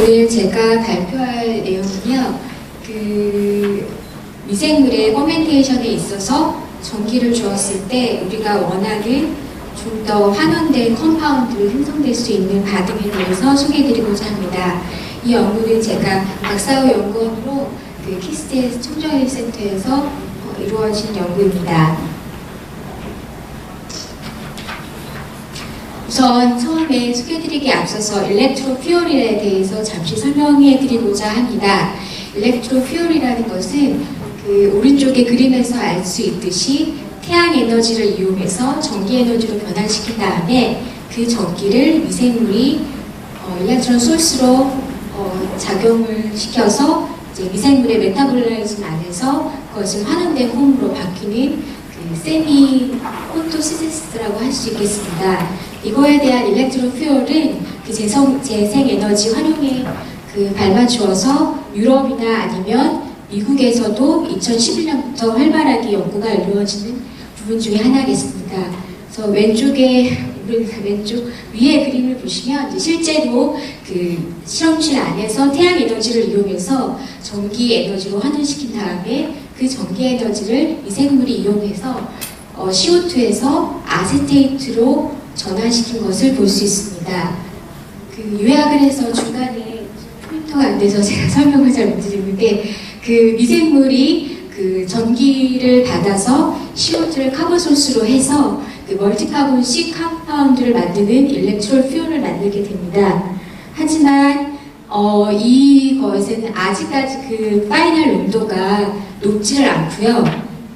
오늘 제가 발표할 내용은요, 미생물의 퍼멘테이션에 있어서 전기를 주었을 때 우리가 원하는 좀 더 환원된 컴파운드를 생성될 수 있는 반응에 대해서 소개해드리고자 합니다. 이 연구는 제가 박사후 연구원으로 키스테스 청정일센터에서 이루어진 연구입니다. 우선 처음에 소개해드리기에 앞서서 일렉트로퓨얼에 대해서 잠시 설명해드리고자 합니다. 일렉트로퓨얼이라는 것은 오른쪽의 그림에서 알 수 있듯이 태양 에너지를 이용해서 전기 에너지로 변환시킨 다음에 그 전기를 미생물이 일렉트론 소스로 작용을 시켜서 이제 미생물의 메타볼라이즘 안에서 그것을 환원된 폼으로 바뀌는 세미 포토시스라고 할 수 있겠습니다. 이거에 대한 일렉트로퓨얼은 재생 에너지 활용에 밟아주어서 유럽이나 아니면 미국에서도 2011년부터 활발하게 연구가 이루어지는 부분 중에 하나겠습니다. 그래서 왼쪽 위에 그림을 보시면 이제 실제로 실험실 안에서 태양 에너지를 이용해서 전기 에너지로 환원시킨 다음에 그 전기 에너지를 미생물이 이용해서 CO2에서 아세테이트로 전환시킨 것을 볼 수 있습니다. 요약을 해서 중간에 포인터가 안 돼서 제가 설명을 잘 못 드리는데 미생물이 전기를 받아서 CO2를 카본 소스로 해서 멀티카본 C 컴파운드를 만드는 일렉트로퓨얼을 만들게 됩니다. 하지만 이것에는 아직까지 파이널 농도가 높지를 않고요.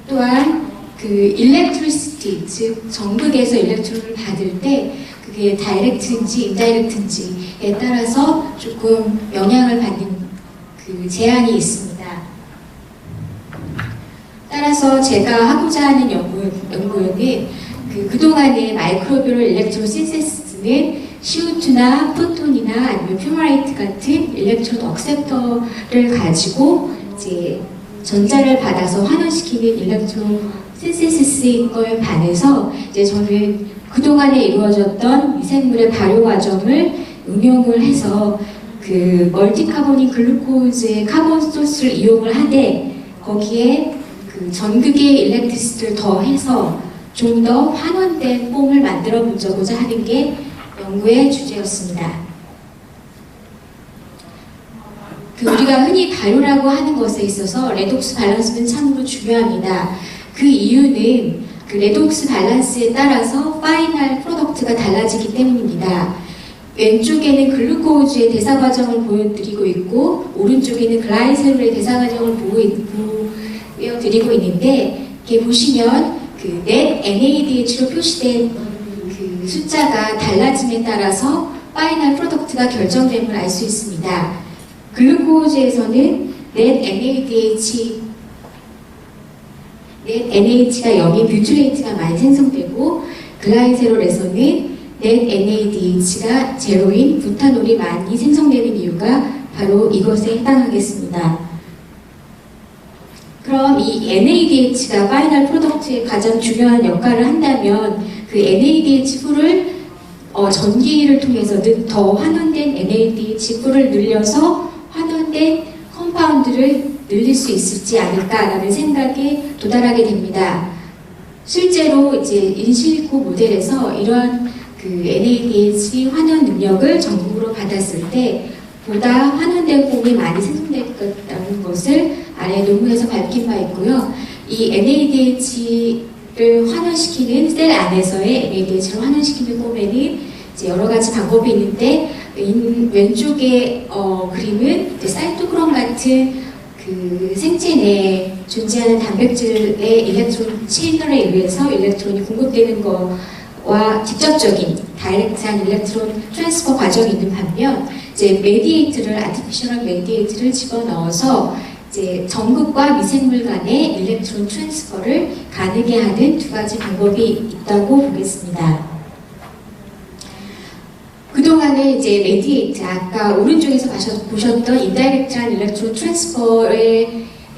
또한 일렉트리시티, 즉 전극에서 일렉트론을 받을 때 그게 다이렉트인지 인다이렉트인지에 따라서 조금 영향을 받는 제한이 있습니다. 따라서 제가 하고자 하는 연구는 그동안의 마이크로비얼 일렉트로신세시스는 CO2나 포톤이나 아니면 퓨마레이트 같은 일렉트론 억셉터를 가지고 이제 전자를 받아서 환원시키는 일렉트론 신세시스인 거에 반해서 이제 저는 그동안에 이루어졌던 미생물의 발효 과정을 응용을 해서 멀티카보닉 글루코즈의 카본 소스를 이용을 하되 거기에 전극의 일렉트리시티를 더해서 좀 더 환원된 폼을 만들어 보고자 하는 게 연구의 주제였습니다. 우리가 흔히 발효라고 하는 것에 있어서 레독스 밸런스는 참으로 중요합니다. 그 이유는 레독스 밸런스에 따라서 파이널 프로덕트가 달라지기 때문입니다. 왼쪽에는 글루코즈의 대사 과정을 보여드리고 있고 오른쪽에는 글라이세롤의 대사 과정을 보여드리고 있는데 이렇게 보시면 net NADH로 표시된 숫자가 달라짐에 따라서 파이널 프로덕트가 결정됨을 알 수 있습니다. 글루코즈에서는 net NAH가 0인 뷰트레이트가 많이 생성되고 글라이세롤에서는 net NADH가 0인 부타놀이 많이 생성되는 이유가 바로 이것에 해당하겠습니다. 그럼 이 NADH가 파이널 프로덕트에 가장 중요한 역할을 한다면 NADH-를 전기를 통해서는 더 환원된 NADH-를 늘려서 환원된 컴파운드를 늘릴 수 있을지 않을까라는 생각에 도달하게 됩니다. 실제로 이제 인실리코 모델에서 이러한 NADH 환원 능력을 전국으로 받았을 때 보다 환원된 폼이 많이 생성됐다는 것을 아래 논문에서 밝힌 바 있고요. 이 NADH를 환원시키는 셀 안에서의 NADH를 환원시키는 폼에는 이제 여러 가지 방법이 있는데 왼쪽의 그림은 사이토크롬 같은 생체 내에 존재하는 단백질의 일렉트론 채널에 의해서 일렉트론이 공급되는 것과 직접적인 다이렉트한 일렉트론 트랜스퍼 과정이 있는 반면 이제 아티피셜한 메디에이트를 집어넣어서 이제 전극과 미생물 간의 일렉트론 트랜스퍼를 가능하게 하는 두 가지 방법이 있다고 보겠습니다. 그동안에 이제 메디에이트, 아까 오른쪽에서 보셨던 인다이렉트한 일렉트론 트랜스퍼에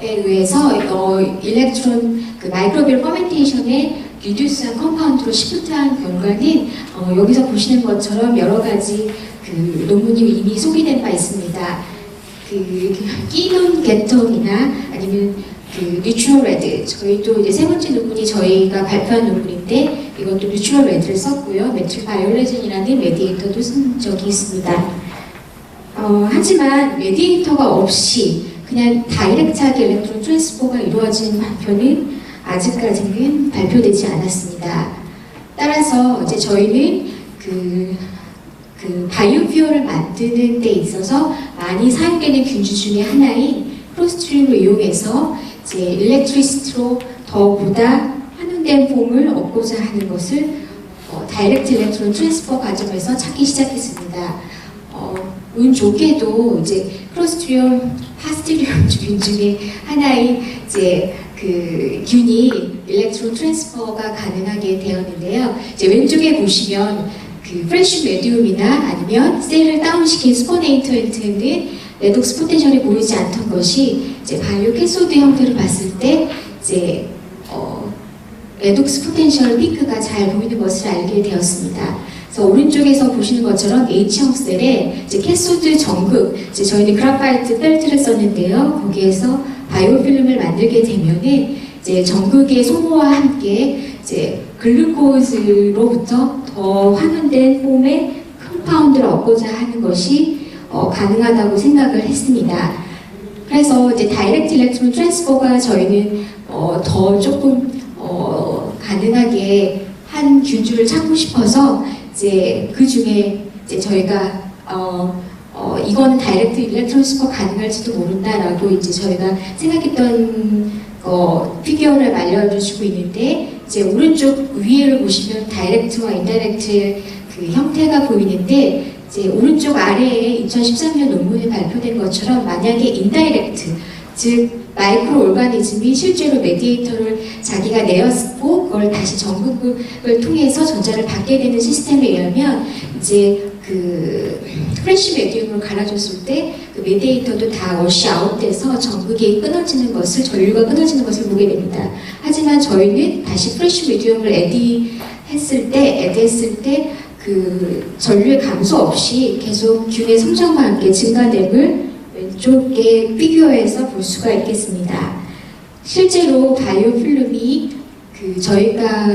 의해서 일렉트론 마이크로비얼 퍼멘테이션에 리듀스한 컴파운드로 시프트한 결과는 여기서 보시는 것처럼 여러 가지 그 논문이 이미 소개된 바 있습니다. 그 끼눈 계통이나 아니면 그 뉴트럴 레드, 저희도 이제 세 번째 논문이 저희가 발표한 논문인데 이것도 뉴트럴 레드를 썼고요. 메틸 바이올레진이라는 메디에이터도 쓴 적이 있습니다. 하지만 메디에이터가 없이 그냥 다이렉트하게 일렉트론 트랜스퍼가 이루어진 발표는 아직까지는 발표되지 않았습니다. 따라서 이제 저희는 그 바이오퓨어를 만드는 데 있어서 많이 사용되는 균주 중에 하나인 크로스트림을 이용해서 이제 일렉트리시티로 더보다 환원된 폼을 얻고자 하는 것을 다이렉트 일렉트론 트랜스퍼 과정에서 찾기 시작했습니다. 운 좋게도 이제 크로스트리움, 파스트리움 균 중에 하나인 이제 그 균이 일렉트론 트랜스퍼가 가능하게 되었는데요. 이제 왼쪽에 보시면 그 프레쉬 메디움이나 아니면 셀을 다운시킨 스포네이터한테는 레독스 포텐셜이 보이지 않던 것이 이제 바이오 캐소드 형태로 봤을 때 이제 레독스 포텐셜 피크가 잘 보이는 것을 알게 되었습니다. 그래서 오른쪽에서 보시는 것처럼 H형 셀에 이제 캐소드 전극, 이제 저희는 그라파이트 펠트를 썼는데요. 거기에서 바이오 필름을 만들게 되면은 이제 전극의 소모와 함께 이제 글루코즈로부터 더 환원된 폼의 컴파운드를 얻고자 하는 것이 가능하다고 생각을 했습니다. 그래서 이제 다이렉트 일렉트론 트랜스퍼가 저희는 더 조금 가능하게 한 균주를 찾고 싶어서 이제 그 중에 이제 저희가 이거는 다이렉트 일렉트론 트랜스퍼 가능할지도 모른다라고 이제 저희가 생각했던 피규어를 알려주시고 있는데 이제 오른쪽 위에를 보시면 다이렉트와 인다이렉트 그 형태가 보이는데 이제 오른쪽 아래에 2013년 논문에 발표된 것처럼 만약에 인다이렉트, 즉 마이크로 오르가니즘이 실제로 메디에이터를 자기가 내었고 그걸 다시 전극을 통해서 전자를 받게 되는 시스템에 의하면 이제 그 프레쉬 메디움으로 갈아줬을 때 그 메디에이터도 다 워시 아웃돼서 전극이 끊어지는 것을, 전류가 끊어지는 것을 보게 됩니다. 하지만 저희는 다시 프레쉬 메디움을 애드했을 때 그 전류의 감소 없이 계속 균의 성장과 함께 증가됨을 왼쪽의 피규어에서 볼 수가 있겠습니다. 실제로 바이오 필름이 그 저희가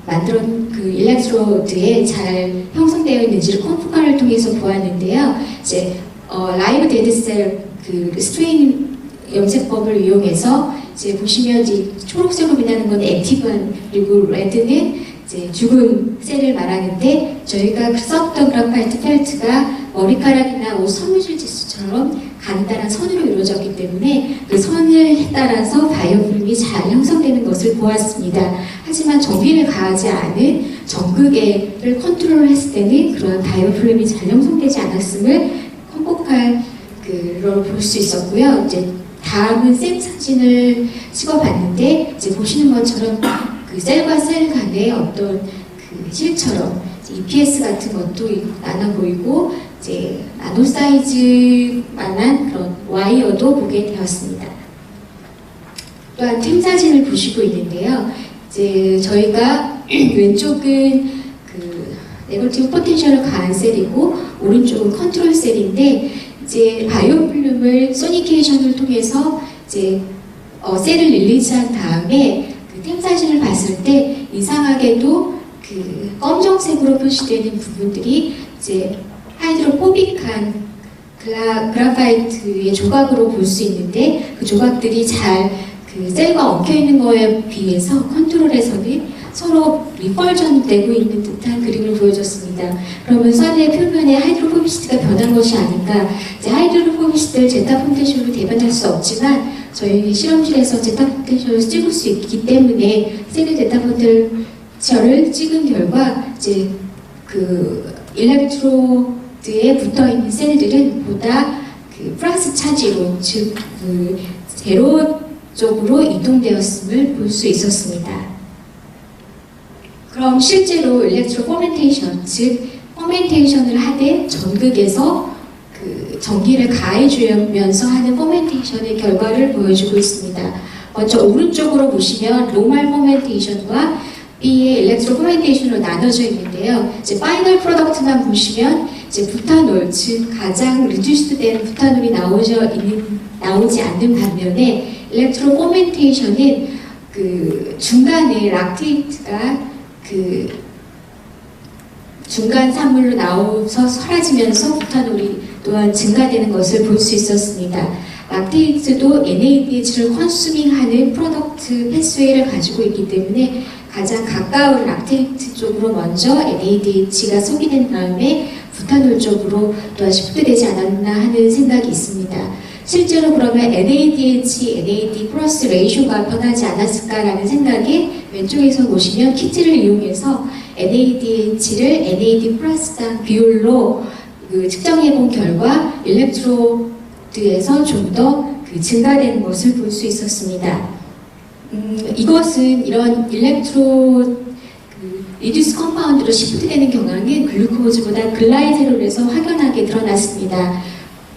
만든 그 일렉트로드에 잘 형성되어 있는지를 컴퓨터를 통해서 보았는데요. 이제 라이브 데드셀 그 스트레인 염색법을 이용해서 이제 보시면 이제 초록색으로 빛나는 건 액티브한, 그리고 레드는 이제 죽은 셀을 말하는데 저희가 썼던 그라파이트 펠트가 머리카락이나 옷 섬유질 지수처럼 간단한 선으로 이루어졌기 때문에 그 선을 따라서 바이오필름이 잘 형성되는 것을 보았습니다. 하지만 전기를 가하지 않은 전극을 컨트롤했을 때는 그런 바이오필름이 잘 형성되지 않았음을 컴포칼 그걸 볼 수 있었고요. 이제 다음은 셀 사진을 찍어봤는데 이제 보시는 것처럼 그 셀과 셀 간의 어떤 그 실처럼 EPS 같은 것도 나눠 보이고 이제 나노 사이즈만한 그런 와이어도 보게 되었습니다. 또한 템 사진을 보시고 있는데요. 이제 저희가 왼쪽은 그 네거티브 포텐셜을 가한 셀이고 오른쪽은 컨트롤 셀인데 이제 바이오 필름을 소니케이션을 통해서 이제 셀을 릴리즈한 다음에 템 사진을 봤을 때 이상하게도 그 검정색으로 표시되는 부분들이 이제 하이드로포빅한 그라파이트의 조각으로 볼 수 있는데 그 조각들이 잘 그 셀과 엉켜 있는 거에 비해서 컨트롤에서는 서로 리펄전되고 있는 듯한 그림을 보여줬습니다. 그러면 선의 표면에 하이드로포비시티가 변한 것이 아닌가. 이제 하이드로포비시티를 제타 포텐셜로 대변할 수 없지만 저희 실험실에서 제타 포텐셜을 찍을 수 있기 때문에 셀의 제타 포텐셜을 찍은 결과 이제 그 일렉트로드에 붙어 있는 셀들은 보다 그 플러스 차지로, 즉 그 제로 쪽으로 이동되었음을 볼 수 있었습니다. 그럼 실제로 일렉트로 포멘테이션, 즉 포멘테이션을 하되 전극에서 그 전기를 가해주면서 하는 포멘테이션의 결과를 보여주고 있습니다. 먼저 오른쪽으로 보시면 노멀 포멘테이션과 B의 일렉트로 포멘테이션으로 나눠져 있는데요. 이제 파이널 프로덕트만 보시면 이제 부타놀, 즉 가장 리듀스된 부타놀이 나오지 않는 반면에 일렉트로 포멘테이션은 그 중간에 락테이트가 그 중간 산물로 나와서 사라지면서 부타놀이 또한 증가되는 것을 볼 수 있었습니다. 락테이트도 NADH를 컨수밍하는 프로덕트 패스웨이를 가지고 있기 때문에 가장 가까운 락테이트 쪽으로 먼저 NADH가 소비된 다음에 부타놀 쪽으로 또한 시프트되지 않았나 하는 생각이 있습니다. 실제로 그러면 NADH, NAD 플러스 레이쇼가 변하지 않았을까라는 생각에 왼쪽에서 보시면 키트를 이용해서 NADH를 NAD 플러스당 비율로 측정해 본 결과 일렉트로드에서 좀 더 증가되는 것을 볼 수 있었습니다. 이것은 이런 리듀스 컴파운드로 시프트되는 경향은 글루코즈보다 글라이세롤에서 확연하게 드러났습니다.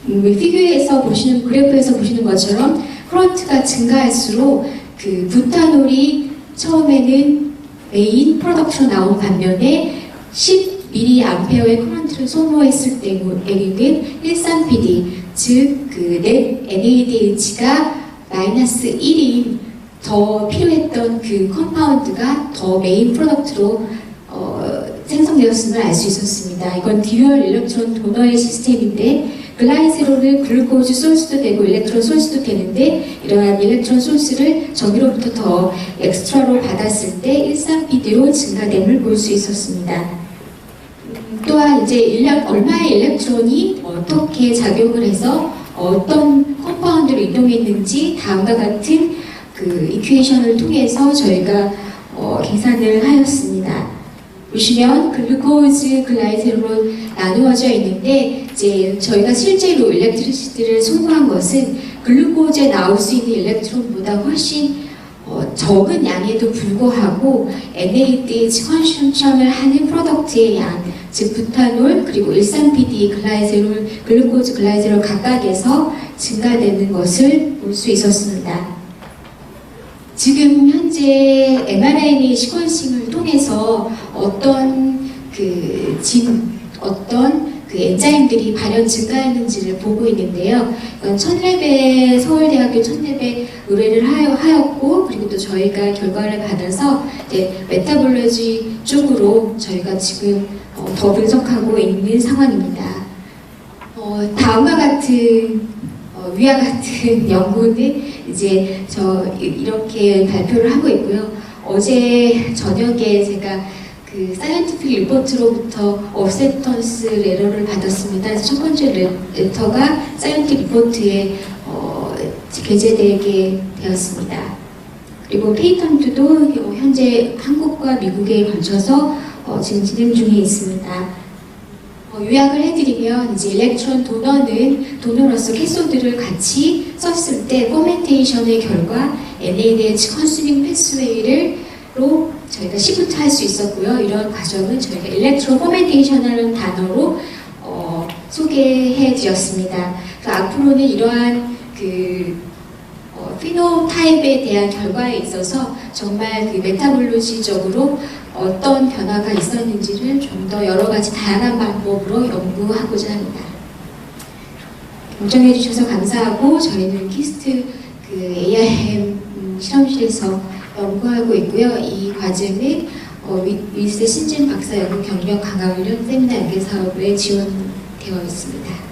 피규어에서 보시는 그래프에서 보시는 것처럼 커런트가 증가할수록 그 부타놀이 처음에는 메인 프로덕트로 나온 반면에 10mA의 커런트를 소모했을 때에는 13PD 즉 그 넷 NADH가 마이너스 1인 더 필요했던 그 컴파운드가 더 메인 프로덕트로 생성되었음을 알 수 있었습니다. 이건 듀얼 일렉트론 도너의 시스템인데 글라이세롤은 글루코즈 소스도 되고 일렉트론 소스도 되는데 이러한 일렉트론 소스를 저기로부터 더 엑스트라로 받았을 때 13PD로 증가됨을 볼 수 있었습니다. 또한 이제 얼마의 일렉트론이 어떻게 작용을 해서 어떤 컴파운드로 이동했는지 다음과 같은 그 이퀘이션을 통해서 저희가 계산을 하였습니다. 보시면 글루코즈, 글라이세롤로 나누어져 있는데 이제 저희가 실제로 일렉트리시티를 소모한 것은 글루코즈에 나올 수 있는 일렉트론보다 훨씬 적은 양에도 불구하고 NADH 컨셴션을 하는 프로덕트의 양, 즉 부타놀 그리고 13PD 글라이세롤, 글루코즈 글라이세롤 각각에서 증가되는 것을 볼 수 있었습니다. 지금 현재 mRNA 시퀀싱을 통해서 어떤 엔자임들이 발현 증가했는지를 보고 있는데요. 서울대학교 1000렙에 의뢰를 하였고, 그리고 또 저희가 결과를 받아서 메타볼로지 쪽으로 저희가 지금 더 분석하고 있는 상황입니다. 다음과 같은 위와 같은 연구는 이제 이렇게 발표를 하고 있고요. 어제 저녁에 제가 그 사이언티픽 리포트로부터 어셉턴스 레터를 받았습니다. 그래서 첫 번째 레터가 사이언티픽 리포트에 게재되게 되었습니다. 그리고 페이턴트도 현재 한국과 미국에 걸쳐서 지금 진행 중에 있습니다. 요약을 해드리면 이제 일렉트론 도너로서 캐소드를 같이 썼을 때 포멘테이션의 결과 NADH 컨수밍 패스웨이로 저희가 시프트 할 수 있었고요. 이런 과정은 저희가 일렉트로 포멘테이션이라는 단어로 소개해 드렸습니다. 앞으로는 이러한 피노타입에 대한 결과에 있어서 정말 메타볼로지적으로 어떤 변화가 있었는지를 좀 더 여러 가지 다양한 방법으로 연구하고자 합니다. 경청해 주셔서 감사하고 저희는 키스트 ARM 실험실에서 연구하고 있고요. 이 과정은 윌세 신진 박사 연구 경력 강화 훈련 세미나 연계 사업에 지원되어 있습니다.